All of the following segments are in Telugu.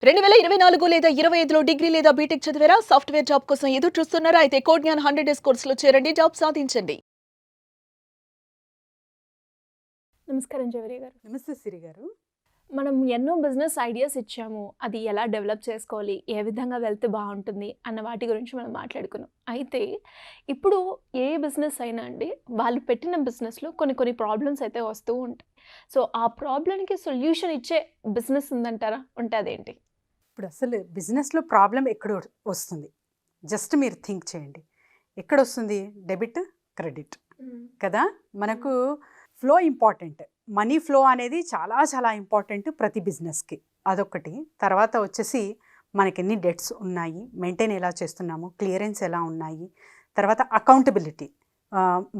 2024 లేదా 25లో డిగ్రీ లేదా బీటెక్ చదివారా? సాఫ్ట్‌వేర్ జాబ్ కోసం ఎదురు చూస్తున్నారా? అయితే కోడ్ జ్ఞాన్ 100 డేస్ కోర్సులో చేరండి. జాబ్ సాధించండి. నమస్కారం జవరి గారు. నమస్తే సిరి గారు. మనం ఎన్నో బిజినెస్ ఐడియాస్ ఇచ్చాము. అది ఎలా డెవలప్ చేసుకోవాలి, ఏ విధంగా వెళ్తే బావుంటుంది అన్న వాటి గురించి మనం మాట్లాడుకున్నాం. అయితే ఇప్పుడు ఏ బిజినెస్ అయినా అండి, వాళ్ళు పెట్టిన బిజినెస్‌లో కొన్ని కొన్ని ప్రాబ్లమ్స్ అయితే వస్తూ ఉంటాయి. సో, ఆ ప్రాబ్లమ్‌కి సొల్యూషన్ ఇచ్చే బిజినెస్ ఉందంటారా? ఉంటే అదేంటి? ఇప్పుడు అసలు బిజినెస్‌లో ప్రాబ్లమ్ ఎక్కడ వస్తుంది? జస్ట్ మీరు థింక్ చేయండి. ఎక్కడొస్తుంది? డెబిట్, క్రెడిట్ కదా! మనకు ఫ్లో ఇంపార్టెంట్. మనీ ఫ్లో అనేది చాలా చాలా ఇంపార్టెంట్ ప్రతి బిజినెస్‌కి. అదొకటి. తర్వాత వచ్చేసి మనకెన్ని డెట్స్ ఉన్నాయి, మెయింటైన్ ఎలా చేస్తున్నాము, క్లియరెన్స్ ఎలా ఉన్నాయి, తర్వాత అకౌంటబిలిటీ.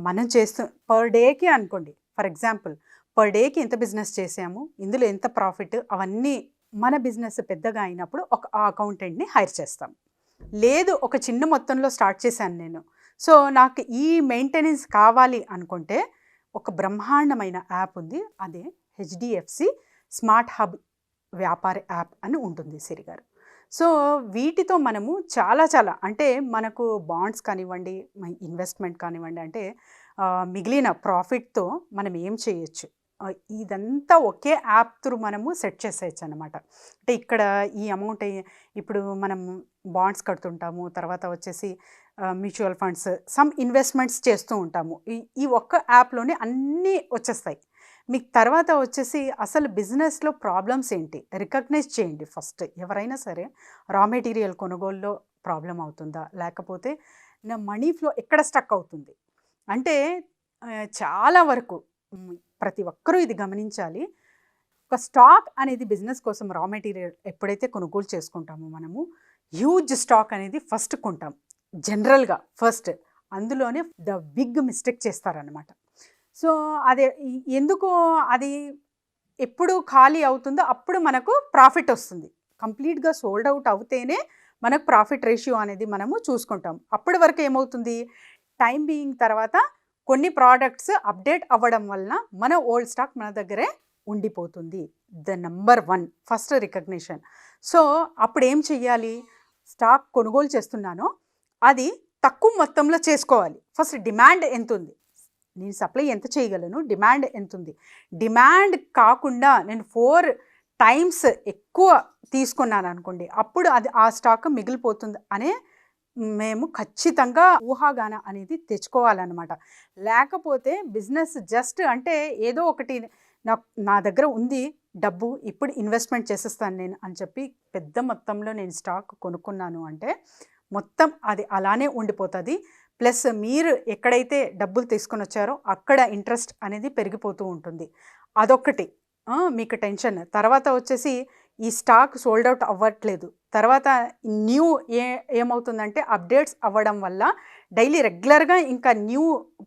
మనం పర్ డేకి అనుకోండి, ఫర్ ఎగ్జాంపుల్ పర్ డేకి ఎంత బిజినెస్ చేసాము, ఇందులో ఎంత ప్రాఫిట్, అవన్నీ మన బిజినెస్ పెద్దగా అయినప్పుడు ఒక అకౌంటెంట్ని హైర్ చేస్తాం. లేదు ఒక చిన్న మొత్తంలో స్టార్ట్ చేశాను నేను, సో నాకు ఈ మెయింటెనెన్స్ కావాలి అనుకుంటే ఒక బ్రహ్మాండమైన యాప్ ఉంది. అదే హెచ్డిఎఫ్సి స్మార్ట్ హబ్ వ్యాపార యాప్ అని ఉంటుంది సిరి గారు. సో వీటితో మనము చాలా చాలా అంటే మనకు బాండ్స్ కానివ్వండి, ఇన్వెస్ట్మెంట్ కానివ్వండి, అంటే మిగిలిన ప్రాఫిట్తో మనం ఏం చేయొచ్చు, ఇదంతా ఒకే యాప్ త్రూ మనము సెట్ చేసేయచ్చు అనమాట. అంటే ఇక్కడ ఈ అమౌంట్ ఇప్పుడు మనం బాండ్స్ కడుతుంటాము, తర్వాత వచ్చేసి మ్యూచువల్ ఫండ్స్, సమ్ ఇన్వెస్ట్మెంట్స్ చేస్తూ ఉంటాము. ఈ ఒక్క యాప్లోనే అన్నీ వచ్చేస్తాయి మీకు. తర్వాత వచ్చేసి అసలు బిజినెస్లో ప్రాబ్లమ్స్ ఏంటి రికగ్నైజ్ చేయండి ఫస్ట్. ఎవరైనా సరే రా మెటీరియల్ కొనుగోలులో ప్రాబ్లం అవుతుందా, లేకపోతే నా మనీ ఫ్లో ఎక్కడ స్టక్ అవుతుంది అంటే చాలా వరకు ప్రతి ఒక్కరూ ఇది గమనించాలి. ఒక స్టాక్ అనేది బిజినెస్ కోసం రా మెటీరియల్ ఎప్పుడైతే కొనుగోలు చేసుకుంటామో మనము హ్యూజ్ స్టాక్ అనేది ఫస్ట్ కొంటాం జనరల్గా ఫస్ట్. అందులోనే ద బిగ్ మిస్టేక్ చేస్తారనమాట. సో అదే ఎందుకు అది ఎప్పుడు ఖాళీ అవుతుందో అప్పుడు మనకు ప్రాఫిట్ వస్తుంది. కంప్లీట్గా సోల్డ్ అవుట్ అవుతేనే మనకు ప్రాఫిట్ రేషియో అనేది మనము చూసుకుంటాం. అప్పటి వరకు ఏమవుతుంది, టైం బీయింగ్ తర్వాత కొన్ని ప్రోడక్ట్స్ అప్డేట్ అవ్వడం వలన మన ఓల్డ్ స్టాక్ మన దగ్గరే ఉండిపోతుంది. The number 1 first recognition. So అప్పుడు ఏం చెయ్యాలి, స్టాక్ కొనుగోలు చేస్తున్నానో అది తక్కువ మొత్తంలో చేసుకోవాలి. ఫస్ట్ డిమాండ్ ఎంత ఉంది, నేను సప్లై ఎంత చేయగలను, డిమాండ్ ఎంత ఉంది, డిమాండ్ కాకుండా నేను 4 టైమ్స్ ఎక్కువ తీసుకున్నాను అనుకోండి, అప్పుడు అది ఆ స్టాక్ మిగిలిపోతుంది అనే మేము ఖచ్చితంగా ఊహాగాన అనేది తెచ్చుకోవాలన్నమాట. లేకపోతే బిజినెస్ జస్ట్ అంటే ఏదో ఒకటి నా దగ్గర ఉంది డబ్బు, ఇప్పుడు ఇన్వెస్ట్మెంట్ చేసేస్తాను నేను అని చెప్పి పెద్ద మొత్తంలో నేను స్టాక్ కొనుక్కున్నాను అంటే మొత్తం అది అలానే ఉండిపోతుంది. ప్లస్ మీరు ఎక్కడైతే డబ్బులు తీసుకొని వచ్చారో అక్కడ ఇంట్రెస్ట్ అనేది పెరిగిపోతూ ఉంటుంది. అదొక్కటి మీకు టెన్షన్. తర్వాత వచ్చేసి ఈ స్టాక్ సోల్డ్ అవుట్ అవ్వట్లేదు, తర్వాత న్యూ ఏమవుతుందంటే అప్డేట్స్ అవ్వడం వల్ల డైలీ రెగ్యులర్గా ఇంకా న్యూ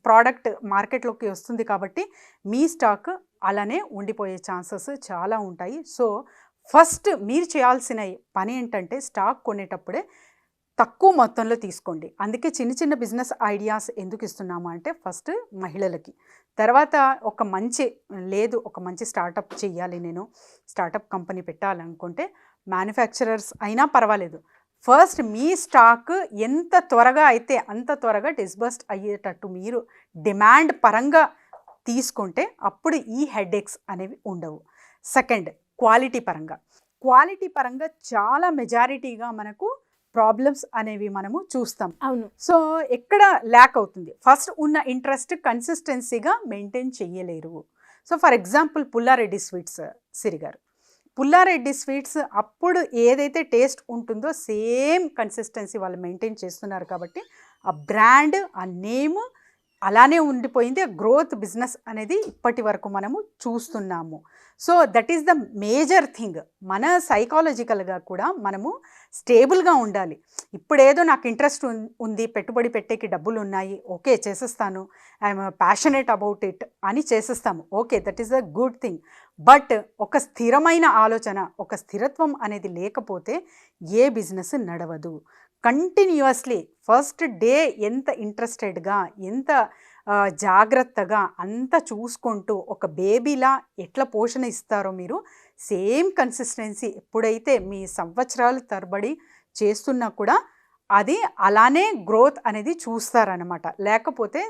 ప్రోడక్ట్ మార్కెట్లోకి వస్తుంది, కాబట్టి మీ స్టాక్ అలానే ఉండిపోయే ఛాన్సెస్ చాలా ఉంటాయి. సో ఫస్ట్ మీరు చేయాల్సిన పని ఏంటంటే స్టాక్ కొనేటప్పుడే తక్కువ మొత్తంలో తీసుకోండి. అందుకే చిన్న చిన్న బిజినెస్ ఐడియాస్ ఎందుకు ఇస్తున్నాము అంటే ఫస్ట్ మహిళలకి, తర్వాత ఒక మంచి స్టార్టప్ చేయాలి, నేను స్టార్టప్ కంపెనీ పెట్టాలనుకుంటే మ్యానుఫ్యాక్చరర్స్ అయినా పర్వాలేదు, ఫస్ట్ మీ స్టాక్ ఎంత త్వరగా అయితే అంత త్వరగా డిస్బర్స్ట్ అయ్యేటట్టు మీరు డిమాండ్ పరంగా తీసుకుంటే అప్పుడు ఈ హెడేక్స్ అనేవి ఉండవు. సెకండ్, క్వాలిటీ పరంగా చాలా మెజారిటీగా మనకు ప్రాబ్లమ్స్ అనేవి మనము చూస్తాం. అవును. సో ఎక్కడ ల్యాక్ అవుతుంది, ఫస్ట్ ఉన్న ఇంట్రెస్ట్ కన్సిస్టెన్సీగా మెయింటైన్ చేయలేరు. So for example Pullareddy sweets Siri గారు, పుల్లారెడ్డి స్వీట్స్ అప్పుడు ఏదైతే టేస్ట్ ఉంటుందో సేమ్ కన్సిస్టెన్సీ వాళ్ళు మెయింటైన్ చేస్తున్నారు, కాబట్టి ఆ బ్రాండ్ ఆ నేమ్ అలానే ఉండిపోయింది. ఆ గ్రోత్ బిజినెస్ అనేది ఇప్పటి వరకు మనము చూస్తున్నాము. So that is the major thing. మన సైకాలజికల్గా కూడా మనము స్టేబుల్గా ఉండాలి. ఇప్పుడేదో నాకు ఇంట్రెస్ట్ ఉంది, పెట్టుబడి పెట్టేకి డబ్బులు ఉన్నాయి, ఓకే చేసేస్తాను, ఐఎమ్ ప్యాషనేట్ అబౌట్ ఇట్ అని చేసేస్తాము, okay that is a good thing. But ఒక స్థిరమైన ఆలోచన, ఒక స్థిరత్వం అనేది లేకపోతే ఏ బిజినెస్ నడవదు. కంటిన్యూస్లీ ఫస్ట్ డే ఎంత ఇంట్రెస్టెడ్గా, ఎంత జాగ్రత్తగా అంతా చూసుకుంటూ ఒక బేబీలా ఎట్లా పోషణ ఇస్తారో మీరు సేమ్ కన్సిస్టెన్సీ ఎప్పుడైతే మీ సంవత్సరాలు తరబడి చేస్తున్నా కూడా అది అలానే గ్రోత్ అనేది చూస్తారనమాట. లేకపోతే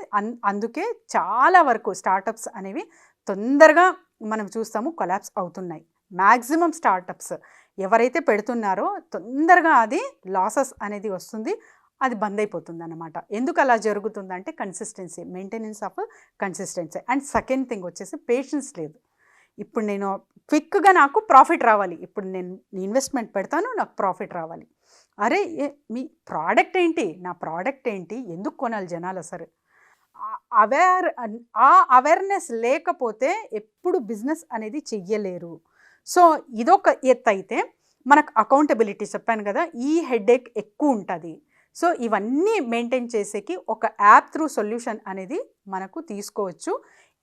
అందుకే చాలా వరకు స్టార్టప్స్ అనేవి తొందరగా మనం చూస్తాము కొలాప్స్ అవుతున్నాయి. మ్యాక్సిమం స్టార్టప్స్ ఎవరైతే పెడుతున్నారో తొందరగా అది లాసెస్ అనేది వస్తుంది, అది బంద్ అయిపోతుంది అనమాట. ఎందుకు అలా జరుగుతుందంటే consistency, maintenance of consistency. And second thing వచ్చేసి పేషెన్స్ లేదు. ఇప్పుడు నేను క్విక్గా నాకు ప్రాఫిట్ రావాలి, ఇప్పుడు నేను ఇన్వెస్ట్మెంట్ పెడతాను, నాకు ప్రాఫిట్ రావాలి. అరే మీ ప్రోడక్ట్ ఏంటి, నా ప్రోడక్ట్ ఏంటి, ఎందుకు కొనాలి జనాలు అసలు? ఆ అవేర్నెస్ లేకపోతే ఎప్పుడు బిజినెస్ అనేది చెయ్యలేరు. సో ఇదొక ఎత్తు అయితే మనకు అకౌంటబిలిటీ చెప్పాను కదా, ఈ హెడేక్ ఎక్కువ ఉంటుంది. సో ఇవన్నీ మెయింటైన్ చేసేకి ఒక యాప్ త్రూ సొల్యూషన్ అనేది మనకు తీసుకోవచ్చు.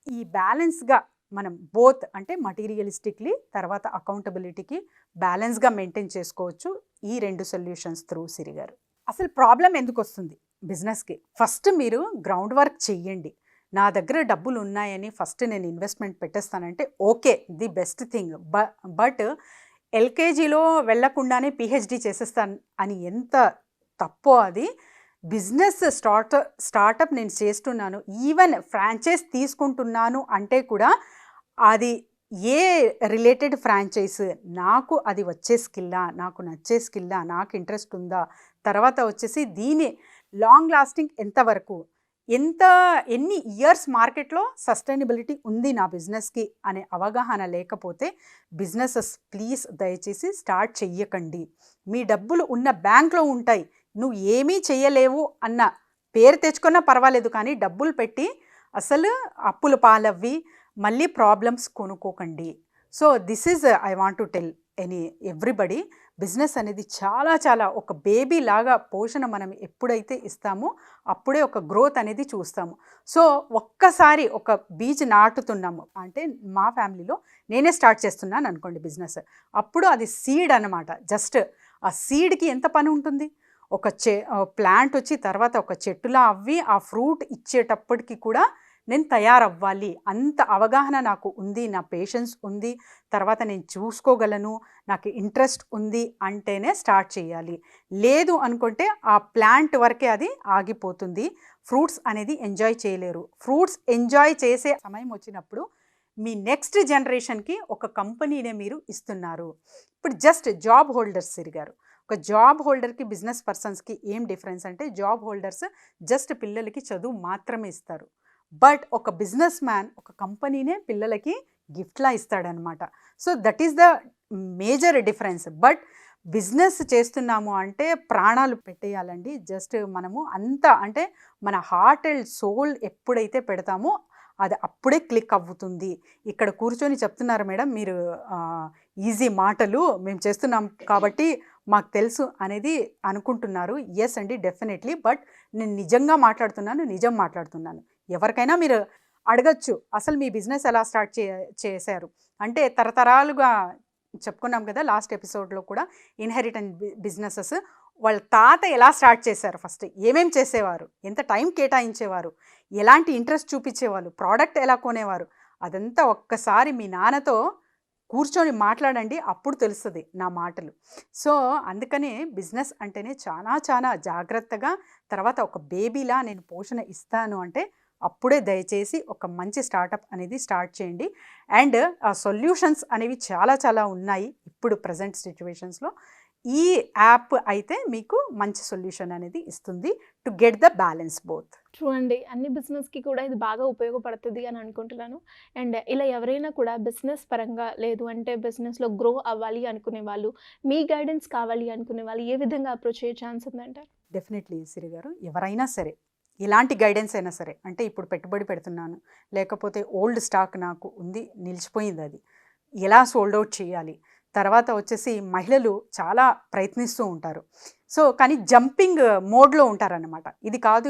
ఈ బ్యాలెన్స్గా మనం బోత్ అంటే మటీరియలిస్టిక్లీ తర్వాత అకౌంటబిలిటీకి బ్యాలెన్స్గా మెయింటైన్ చేసుకోవచ్చు ఈ 2 సొల్యూషన్స్ త్రూ. సిరి గారు, అసలు ప్రాబ్లం ఎందుకు వస్తుంది బిజినెస్కి? ఫస్ట్ మీరు గ్రౌండ్ వర్క్ చెయ్యండి. నా దగ్గర డబ్బులు ఉన్నాయని ఫస్ట్ నేను ఇన్వెస్ట్మెంట్ పెట్టేస్తానంటే okay, the best thing. But ఎల్కేజీలో వెళ్ళకుండానే పిహెచ్డి చేసేస్తాను అని ఎంత తప్పో అది. బిజినెస్ స్టార్టప్ నేను చేస్తున్నాను, ఈవెన్ ఫ్రాంచైజ్ తీసుకుంటున్నాను అంటే కూడా అది ఏ రిలేటెడ్ ఫ్రాంచైజ్, నాకు అది వచ్చే స్కిల్లా, నాకు నచ్చే స్కిల్లా, నాకు ఇంట్రెస్ట్ ఉందా, తర్వాత వచ్చేసి దీని లాంగ్ లాస్టింగ్ ఎంతవరకు, ఎన్ని ఇయర్స్ మార్కెట్లో సస్టైనబిలిటీ ఉంది నా బిజినెస్కి అనే అవగాహన లేకపోతే బిజినెసెస్ ప్లీజ్ దయచేసి స్టార్ట్ చెయ్యకండి. మీ డబ్బులు ఉన్న బ్యాంక్లో ఉంటాయి, నువ్వు ఏమీ చెయ్యలేవు అన్న పేరు తెచ్చుకున్నా పర్వాలేదు, కానీ డబ్బులు పెట్టి అసలు అప్పుల పాలవ్వి మళ్ళీ ప్రాబ్లమ్స్ కొనుక్కోకండి. So this is I want to tell everybody. Business అనేది చాలా చాలా ఒక బేబీ లాగా పోషణ మనం ఎప్పుడైతే ఇస్తామో అప్పుడే ఒక గ్రోత్ అనేది చూస్తాము. సో ఒక్కసారి ఒక బీజ్ నాటుతున్నాము అంటే, మా ఫ్యామిలీలో నేనే స్టార్ట్ చేస్తున్నాను అనుకోండి బిజినెస్, అప్పుడు అది సీడ్ అన్నమాట. జస్ట్ ఆ సీడ్కి ఎంత పని ఉంటుంది, ఒక ప్లాంట్ వచ్చి తర్వాత ఒక చెట్టులా అవ్వి ఆ ఫ్రూట్ ఇచ్చేటప్పటికి కూడా నేను తయారవ్వాలి. అంత అవగాహన నాకు ఉంది, నా పేషెన్స్ ఉంది, తర్వాత నేను చూసుకోగలను, నాకు ఇంట్రెస్ట్ ఉంది అంటేనే స్టార్ట్ చేయాలి. లేదు అనుకుంటే ఆ ప్లాంట్ వరకే అది ఆగిపోతుంది, ఫ్రూట్స్ అనేది ఎంజాయ్ చేయలేరు. ఫ్రూట్స్ ఎంజాయ్ చేసే సమయం వచ్చినప్పుడు మీ నెక్స్ట్ జనరేషన్కి ఒక కంపెనీనే మీరు ఇస్తున్నారు. ఇప్పుడు జస్ట్ జాబ్ హోల్డర్స్ తిరిగారు. ఒక జాబ్ హోల్డర్కి బిజినెస్ పర్సన్స్కి ఏం డిఫరెన్స్ అంటే, జాబ్ హోల్డర్స్ జస్ట్ పిల్లలకి చదువు మాత్రమే ఇస్తారు. బట్ ఒక బిజినెస్ మ్యాన్ ఒక కంపెనీనే పిల్లలకి గిఫ్ట్లా ఇస్తాడనమాట. So that is the major difference. But business చేస్తున్నాము అంటే ప్రాణాలు పెట్టేయాలండి. జస్ట్ మనము అంత అంటే మన హార్ట్ అండ్ సోల్ ఎప్పుడైతే పెడతామో అది అప్పుడే క్లిక్ అవ్వుతుంది. ఇక్కడ కూర్చొని చెప్తున్నారు మేడం మీరు ఈజీ మాటలు, మేము చేస్తున్నాం కాబట్టి మాకు తెలుసు అనేది అనుకుంటున్నారు. ఎస్ అండి, డెఫినెట్లీ. బట్ నేను నిజంగా మాట్లాడుతున్నాను, నిజం మాట్లాడుతున్నాను. ఎవరికైనా మీరు అడగచ్చు, అసలు మీ బిజినెస్ ఎలా స్టార్ట్ చేశారు అంటే, తరతరాలుగా చెప్పుకున్నాం కదా లాస్ట్ ఎపిసోడ్లో కూడా, ఇన్హెరిటెన్స్ బిజినెసెస్ వాళ్ళ తాత ఎలా స్టార్ట్ చేశారు, ఫస్ట్ ఏమేం చేసేవారు, ఎంత టైం కేటాయించేవారు, ఎలాంటి ఇంట్రెస్ట్ చూపించేవాళ్ళు, ప్రోడక్ట్ ఎలా కొనేవారు, అదంతా ఒక్కసారి మీ నాన్నతో కూర్చొని మాట్లాడండి, అప్పుడు తెలుస్తుంది నా మాటలు. సో అందుకనే బిజినెస్ అంటేనే చాలా చాలా జాగ్రత్తగా, తర్వాత ఒక బేబీలా నేను పోషణ ఇస్తాను అంటే అప్పుడే దయచేసి ఒక మంచి స్టార్టప్ అనేది స్టార్ట్ చేయండి. అండ్ ఆ సొల్యూషన్స్ అనేవి చాలా చాలా ఉన్నాయి ఇప్పుడు ప్రజెంట్ సిచ్యువేషన్స్లో. ఈ యాప్ అయితే మీకు మంచి సొల్యూషన్ అనేది ఇస్తుంది to get the balance both. True అండి. అన్ని బిజినెస్కి కూడా ఇది బాగా ఉపయోగపడుతుంది అని అనుకుంటున్నాను. అండ్ ఇలా ఎవరైనా కూడా బిజినెస్ పరంగా లేదు అంటే బిజినెస్లో గ్రో అవ్వాలి అనుకునే వాళ్ళు, మీ గైడెన్స్ కావాలి అనుకునే వాళ్ళు ఏ విధంగా అప్రోచ్ అయ్యే ఛాన్స్ ఉందంటారు? డెఫినెట్లీ సిరి గారు, ఎవరైనా సరే ఎలాంటి గైడెన్స్ అయినా సరే, అంటే ఇప్పుడు పెట్టుబడి పెడుతున్నాను, లేకపోతే ఓల్డ్ స్టాక్ నాకు ఉంది నిలిచిపోయింది, అది ఎలా సోల్డ్ అవుట్ చేయాలి, తర్వాత వచ్చేసి మహిళలు చాలా ప్రయత్నిస్తూ ఉంటారు. సో కానీ జంపింగ్ మోడ్లో ఉంటారన్నమాట. ఇది కాదు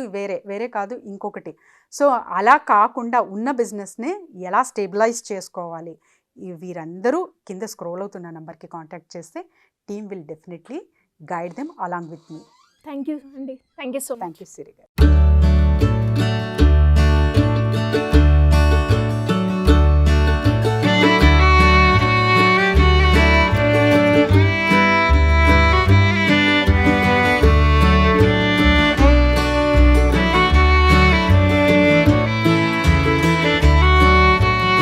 వేరే కాదు ఇంకొకటి. సో అలా కాకుండా ఉన్న బిజినెస్ని ఎలా స్టేబిలైజ్ చేసుకోవాలి, వీరందరూ కింద స్క్రోల్ అవుతున్న నెంబర్కి కాంటాక్ట్ చేస్తే team will definitely guide them along with me. Thank you అండి. Thank you so much. Thank you Siri గారు.